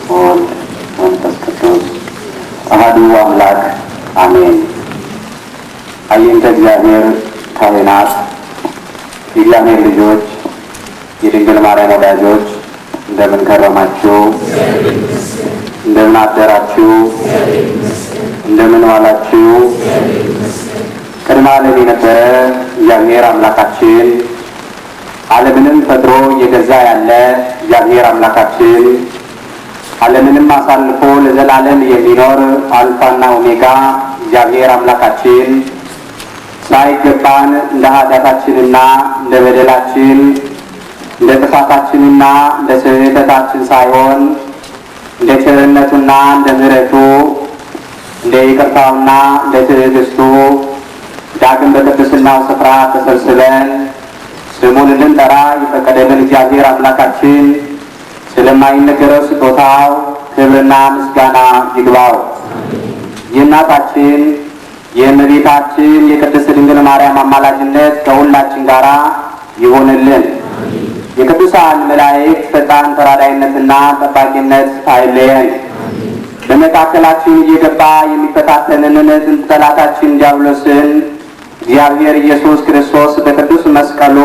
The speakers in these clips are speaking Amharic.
ወወልድ ወመንፈስ ቅዱስ አሐዱ አምላክ አሜን። አይንተ እግዚአብሔር ካህናት፣ የእግዚአብሔር ልጆች፣ የድንግል ማርያም ወዳጆች እንደምን ከረማችሁ? እንደምን አደራችሁ? እንደምን ዋላችሁ? ቅድመ ዓለም የነበረ እግዚአብሔር አምላካችን ዓለምንም ፈጥሮ እየገዛ ያለ እግዚአብሔር አምላካችን ዓለምንም አሳልፎ ለዘላለም የሚኖር አልፋና ኦሜጋ እግዚአብሔር አምላካችን ሳይገባን እንደ ኃጢአታችንና እንደ በደላችን እንደ ጥፋታችንና እንደ ስህተታችን ሳይሆን እንደ ቸርነቱና እንደ ምሕረቱ እንደ ይቅርታውና እንደ ትዕግስቱ ዳግም በቅድስናው ስፍራ ተሰብስበን ስሙን እንድንጠራ የፈቀደልን እግዚአብሔር አምላካችን ስለማይነገረው ስጦታው ክብርና ምስጋና ይግባው። የእናታችን የእመቤታችን የቅድስት ድንግል ማርያም አማላጅነት ከሁላችን ጋር ይሆንልን። የቅዱሳን መላእክት ፈጣን ተራዳይነትና ጠባቂነት አይለየን። በመካከላችን እየገባ የሚፈታተንን ጠላታችን ዲያብሎስን እግዚአብሔር ኢየሱስ ክርስቶስ በቅዱስ መስቀሉ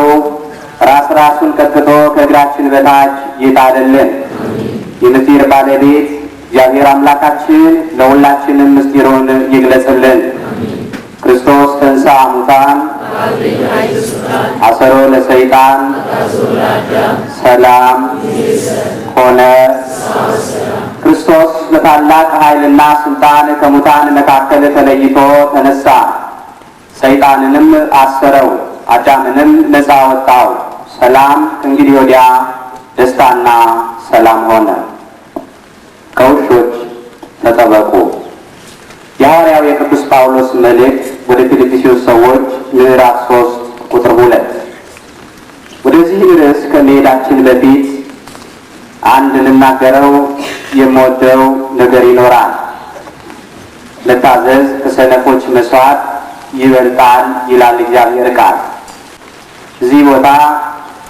ራሱን ቀጥቅጦ ከእግራችን በታች ይጣልልን። የምስጢር ባለቤት እግዚአብሔር አምላካችን ለሁላችንም ምስጢሩን ይግለጽልን። ክርስቶስ ተንሥአ እሙታን አሰሮ ለሰይጣን ሰላም ሆነ። ክርስቶስ በታላቅ ኃይልና ስልጣን ከሙታን መካከል ተለይቶ ተነሳ። ሰይጣንንም አሰረው፣ አዳምንም ነፃ ወጣው። ሰላም እንግዲህ ወዲያ ደስታና ሰላም ሆነ። ከውሾች ተጠበቁ። የሐዋርያው የቅዱስ ጳውሎስ መልእክት ወደ ፊልጵስዩስ ሰዎች ምዕራፍ 3 ቁጥር 2። ወደዚህ ርዕስ ከመሄዳችን በፊት አንድ ልናገረው የምወደው ነገር ይኖራል። መታዘዝ ከሰነፎች መስዋዕት ይበልጣል ይላል እግዚአብሔር ቃል። እዚህ ቦታ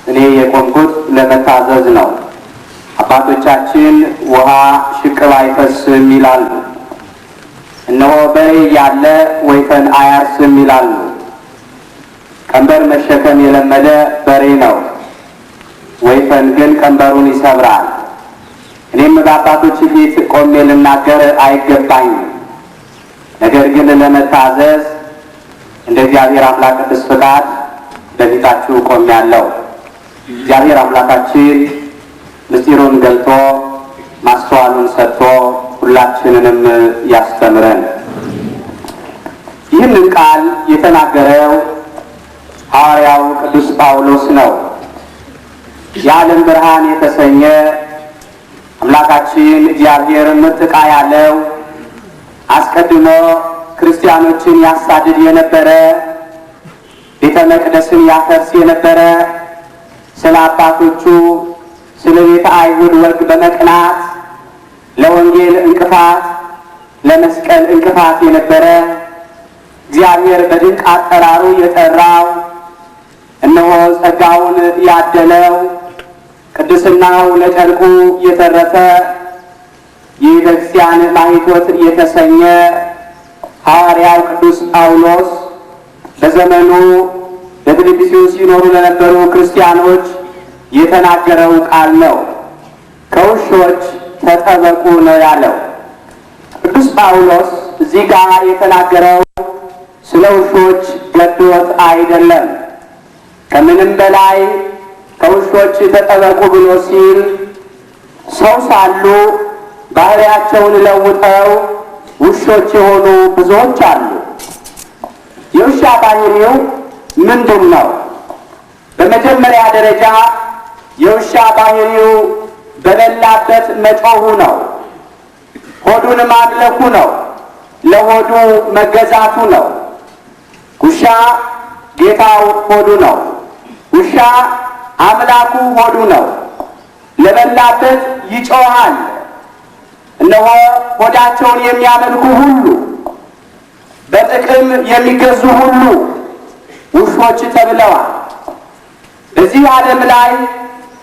እኔ የቆምኩት ለመታዘዝ ነው። አባቶቻችን ውሃ ሽቅብ አይፈስም ይላሉ። እነሆ በሬ ያለ ወይፈን አያርስም ይላሉ። ቀንበር መሸከም የለመደ በሬ ነው፣ ወይፈን ግን ቀንበሩን ይሰብራል። እኔም በአባቶች ፊት ቆሜ ልናገር አይገባኝም። ነገር ግን ለመታዘዝ እንደ እግዚአብሔር አምላክ ቅዱስ ፍቃድ በፊታችሁ ቆሜያለሁ። እግዚአብሔር አምላካችን ምስጢሩን ገልጦ ማስተዋሉን ሰጥቶ ሁላችንንም ያስተምረን። ይህንን ቃል የተናገረው ሐዋርያው ቅዱስ ጳውሎስ ነው። የዓለም ብርሃን የተሰኘ አምላካችን እግዚአብሔር ምጥቃ ያለው አስቀድሞ ክርስቲያኖችን ያሳድድ የነበረ ቤተ መቅደስን ያፈርስ የነበረ ስለ አባቶቹ ስለ ቤተ አይሁድ ወግ በመቅናት ለወንጌል እንቅፋት ለመስቀል እንቅፋት የነበረ እግዚአብሔር በድንቅ አጠራሩ የጠራው እነሆ ጸጋውን ያደለው ቅድስናው ለጨርቁ የተረፈ የቤተክርስቲያን ማኅቶት የተሰኘ ሐዋርያው ቅዱስ ጳውሎስ በዘመኑ በፊልጵስዩስ ሲኖሩ ለነበሩ ክርስቲያኖች የተናገረው ቃል ነው። ከውሾች ተጠበቁ ነው ያለው። ቅዱስ ጳውሎስ እዚህ ጋር የተናገረው ስለ ውሾች ገዶት አይደለም። ከምንም በላይ ከውሾች ተጠበቁ ብሎ ሲል ሰው ሳሉ ባህሪያቸውን ለውጠው ውሾች የሆኑ ብዙዎች አሉ። የውሻ ባህሪው ምንድን ነው? በመጀመሪያ ደረጃ የውሻ ባህሪው በበላበት መጮሁ ነው። ሆዱን ማምለኩ ነው። ለሆዱ መገዛቱ ነው። ውሻ ጌታው ሆዱ ነው። ውሻ አምላኩ ሆዱ ነው። ለበላበት ይጮሃል። እነሆ ሆዳቸውን የሚያመልኩ ሁሉ፣ በጥቅም የሚገዙ ሁሉ ውሾች ተብለዋል። በዚህ ዓለም ላይ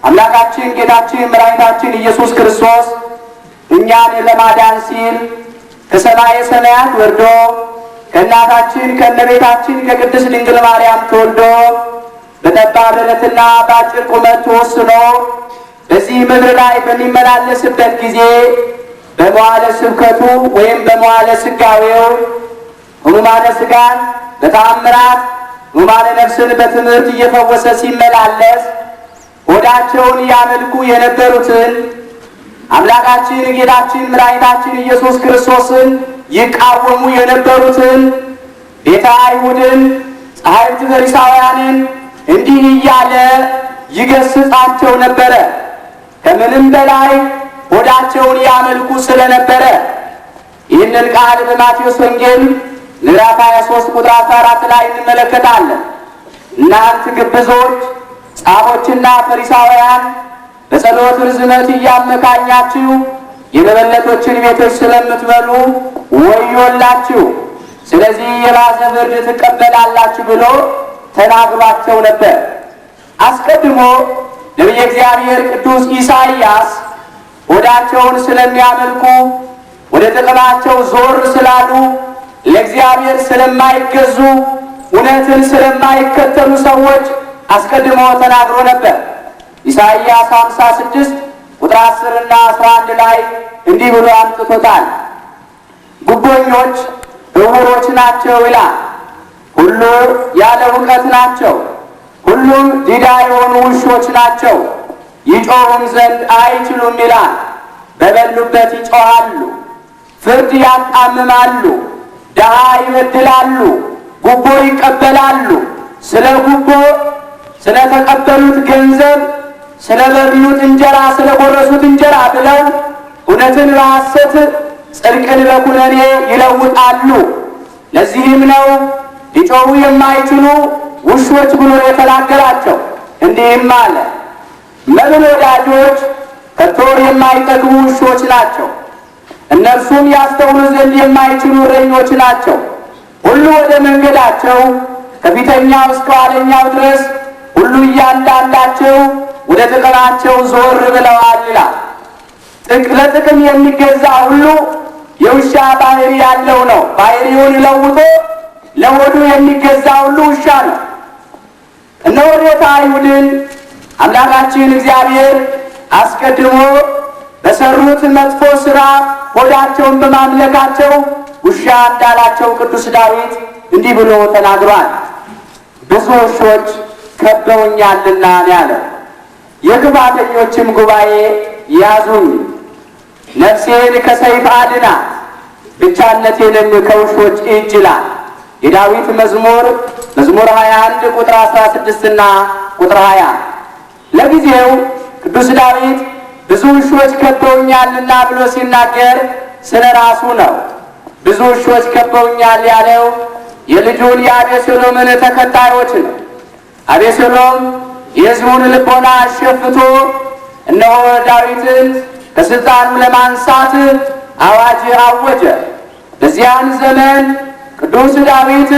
አምላካችን ጌታችን መድኃኒታችን ኢየሱስ ክርስቶስ እኛን ለማዳን ሲል ከሰማየ ሰማያት ወርዶ ከእናታችን ከእመቤታችን ከቅድስት ድንግል ማርያም ተወልዶ በጠባብ ደረትና በአጭር ቁመት ተወስኖ በዚህ ምድር ላይ በሚመላለስበት ጊዜ በመዋዕለ ስብከቱ ወይም በመዋዕለ ሥጋዌው ሕሙማነ ሥጋን በተአምራት ሕሙማነ ነፍስን በትምህርት እየፈወሰ ሲመላለስ ሆዳቸውን ያመልኩ የነበሩትን አምላካችን ጌታችን መድኃኒታችን ኢየሱስ ክርስቶስን ይቃወሙ የነበሩትን ቤተ አይሁድን፣ ጸሐፍት ፈሪሳውያንን እንዲህ እያለ ይገስጻቸው ነበረ። ከምንም በላይ ሆዳቸውን ያመልኩ ስለነበረ ይህንን ቃል በማቴዎስ ወንጌል ምዕራፍ 23 ቁጥር 14 ላይ እንመለከታለን። እናንት ግብዞች ጻፎችና ፈሪሳውያን በጸሎት ርዝመት እያመካኛችሁ የመበለቶችን ቤቶች ስለምትበሉ ወዮላችሁ፣ ስለዚህ የባሰ ፍርድ ትቀበላላችሁ ብሎ ተናግሯቸው ነበር። አስቀድሞ ነቢየ እግዚአብሔር ቅዱስ ኢሳይያስ ሆዳቸውን ስለሚያመልኩ ወደ ጥቅማቸው ዞር ስላሉ ለእግዚአብሔር ስለማይገዙ እውነትን ስለማይከተሉ ሰዎች አስቀድሞ ተናግሮ ነበር። ኢሳይያስ 56 ቁጥር 10 እና 11 ላይ እንዲህ ብሎ አምጥቶታል። ጉቦኞች ዕውሮች ናቸው ይላል። ሁሉ ያለ እውቀት ናቸው፣ ሁሉም ዲዳ የሆኑ ውሾች ናቸው፣ ይጮኹም ዘንድ አይችሉም ይላል። በበሉበት ይጮኻሉ፣ ፍርድ ያጣምማሉ፣ ድሃ ይበድላሉ፣ ጉቦ ይቀበላሉ። ስለ ጉቦ ስለተቀበሉት ገንዘብ፣ ስለበሉት እንጀራ፣ ስለጎረሱት እንጀራ ብለው እውነትን በሐሰት ጽድቅን በኩነኔ ይለውጣሉ። ለዚህም ነው ሊጮኹ የማይችሉ ውሾች ብሎ የተናገራቸው። እንዲህም አለ፣ መብል ወዳጆች ከቶ የማይጠግቡ ውሾች ናቸው፣ እነርሱም ያስተውሉ ዘንድ የማይችሉ እረኞች ናቸው። ሁሉ ወደ መንገዳቸው ከፊተኛው እስከ ኋለኛው ድረስ ሁሉ እያንዳንዳቸው ወደ ጥቅማቸው ዞር ብለዋል ይላል። ለጥቅም የሚገዛ ሁሉ የውሻ ባህሪ ያለው ነው። ባህሪውን ለውጦ ለሆዱ የሚገዛ ሁሉ ውሻ ነው። እነሆ ቤተ አይሁድን አምላካችን እግዚአብሔር አስቀድሞ በሰሩት መጥፎ ሥራ ሆዳቸውን በማምለካቸው ውሻ እንዳላቸው ቅዱስ ዳዊት እንዲህ ብሎ ተናግሯል። ብዙ ውሾች ከበውኛልና ያለው የክፋተኞችም ጉባኤ ያዙኝ፣ ነፍሴን ከሰይፍ አድናት፣ ብቻነቴንም ከውሾች እጅ ይላል። የዳዊት መዝሙር 21 ቁጥር 16 እና ቁጥር 20። ለጊዜው ቅዱስ ዳዊት ብዙ ውሾች ከበውኛልና ብሎ ሲናገር ስለ ራሱ ነው። ብዙ ውሾች ከበውኛል ያለው የልጁን የአቤሴሎምን ተከታዮች ነው። አቤሴሎም የሕዝቡን ልቦና አሸፍቶ እነሆ ዳዊትን ከስልጣኑ ለማንሳት አዋጅ አወጀ። በዚያን ዘመን ቅዱስ ዳዊት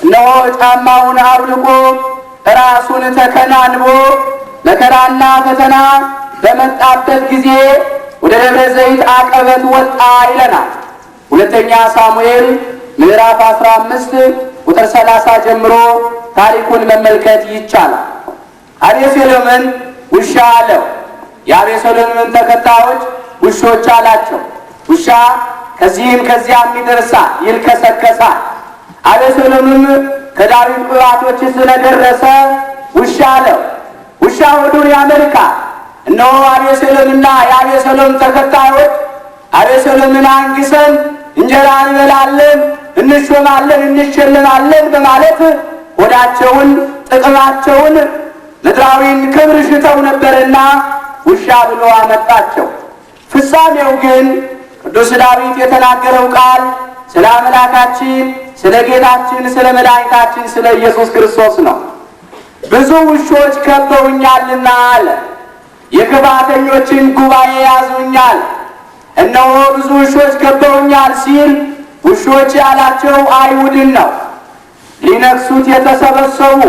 እነሆ ጫማውን አውልቆ ራሱን ተከናንቦ መከራና ፈተና በመጣበት ጊዜ ወደ ደብረ ዘይት አቀበት ወጣ ይለናል። ሁለተኛ ሳሙኤል ምዕራፍ 15 ቁጥር 30 ጀምሮ ታሪኩን መመልከት ይቻላል። አቤሴሎምን ውሻ አለው። የአቤሴሎምን ተከታዮች ውሾች አላቸው። ውሻ ከዚህም ከዚያም ይደርሳል፣ ይልከሰከሳል። አቤሴሎምም ከዳዊት ቁባቶች ስለደረሰ ውሻ አለው። ውሻ ሆዱን ያመልካል። እነሆ አቤሴሎምና የአቤሴሎም ተከታዮች አቤሴሎምን አንግሰን እንጀራ እንበላለን፣ እንሾማለን፣ እንሸልማለን በማለት ሆዳቸውን፣ ጥቅማቸውን፣ ምድራዊን ክብር ሽተው ነበርና ውሻ ብሎ አመጣቸው። ፍጻሜው ግን ቅዱስ ዳዊት የተናገረው ቃል ስለ አምላካችን ስለ ጌታችን ስለ መድኃኒታችን ስለ ኢየሱስ ክርስቶስ ነው። ብዙ ውሾች ከበውኛልና አለ። የክፋተኞችን ጉባኤ ያዙኛል። እነሆ ብዙ ውሾች ከበውኛል ሲል ውሾች ያላቸው አይሁድን ነው። ሊነክሱት የተሰበሰቡ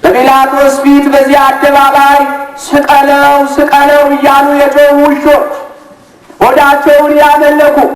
በጲላጦስ ፊት በዚህ አደባባይ ስቀለው ስቀለው እያሉ የጮኹ ውሾች፣ ሆዳቸው እያመለኩ